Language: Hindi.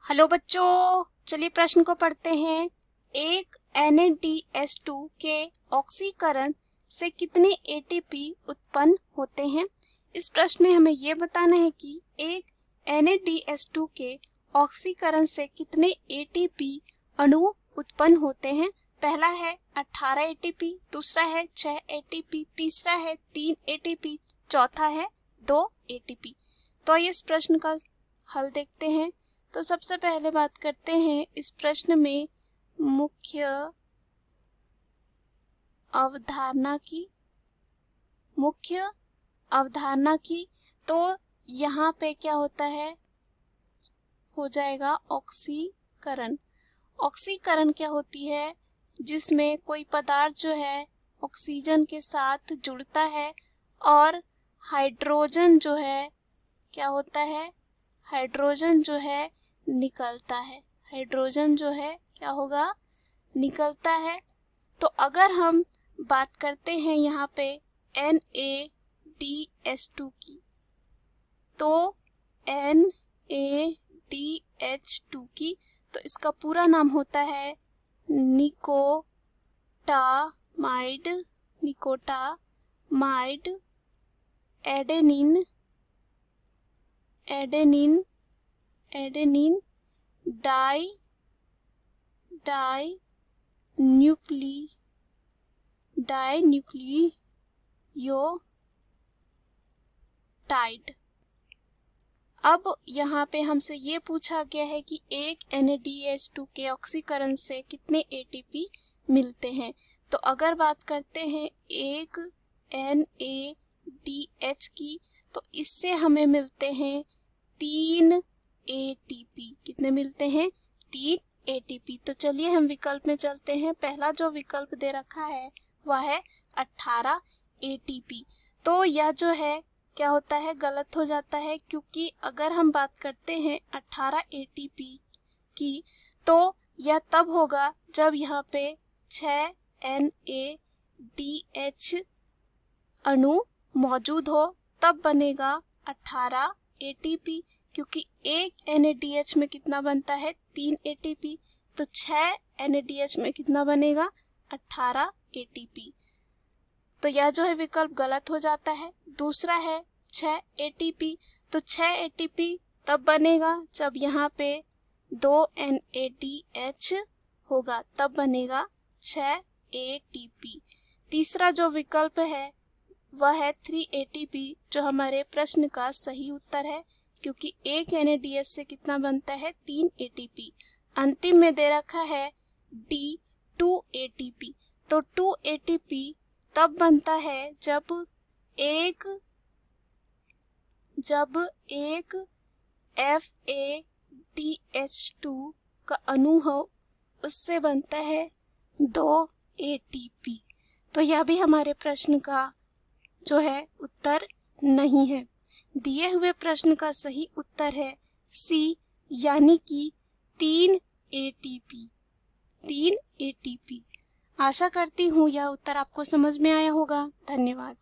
हेलो बच्चों, चलिए प्रश्न को पढ़ते हैं। एक NaDH2 के ऑक्सीकरण से कितने ATP उत्पन्न होते हैं। इस प्रश्न में हमें यह बताना है कि एक NaDH2 के ऑक्सीकरण से कितने ATP अणु उत्पन्न होते हैं। पहला है 18 ATP, दूसरा है 6 ATP, तीसरा है 3 ATP, चौथा है 2 ATP। तो इस प्रश्न का हल देखते हैं। तो सबसे पहले बात करते हैं इस प्रश्न में मुख्य अवधारणा की। तो यहाँ पे क्या होता है, हो जाएगा ऑक्सीकरण। ऑक्सीकरण क्या होती है, जिसमें कोई पदार्थ जो है ऑक्सीजन के साथ जुड़ता है और हाइड्रोजन जो है क्या होता है, हाइड्रोजन जो है निकलता है। हाइड्रोजन जो है क्या होगा, निकलता है। तो अगर हम बात करते हैं यहाँ पे NaDH2 की, तो NaDH2 की तो इसका पूरा नाम होता है निकोटामाइड एडेनिन डाइन्यूक्लियोटाइड। अब यहाँ पे हमसे ये पूछा गया है कि एक NaDH2 के ऑक्सीकरण से कितने ATP मिलते हैं। तो अगर बात करते हैं एक NaDH की, तो इससे हमें मिलते हैं 3 ATP। कितने मिलते हैं, 3 ATP। तो चलिए हम विकल्प में चलते हैं। पहला जो विकल्प दे रखा है वह है 18 ATP। तो यह जो है क्या होता है, गलत हो जाता है, क्योंकि अगर हम बात करते हैं 18 ATP की, तो यह तब होगा जब यहाँ पे 6 NaDH अणु मौजूद हो, तब बनेगा 18 ATP। क्योंकि एक NaDH में कितना बनता है, 3 ATP। तो 6 NaDH में कितना बनेगा, 18 ATP। तो यह जो है विकल्प गलत हो जाता है। दूसरा है 6 ATP। तो 6 ATP तब बनेगा जब यहाँ पे 2 NaDH होगा, तब बनेगा 6 ATP। तीसरा जो विकल्प है वह है 3 ATP, जो हमारे प्रश्न का सही उत्तर है, क्योंकि एक NaDH से कितना बनता है, 3 ATP। अंतिम में दे रखा है D 2 ATP। तो 2 ATP तब बनता है जब एक FADH2 का अणु हो, उससे बनता है 2 ATP। तो यह भी हमारे प्रश्न का जो है उत्तर नहीं है। दिए हुए प्रश्न का सही उत्तर है C, यानी कि 3 ATP। आशा करती हूँ यह उत्तर आपको समझ में आया होगा। धन्यवाद।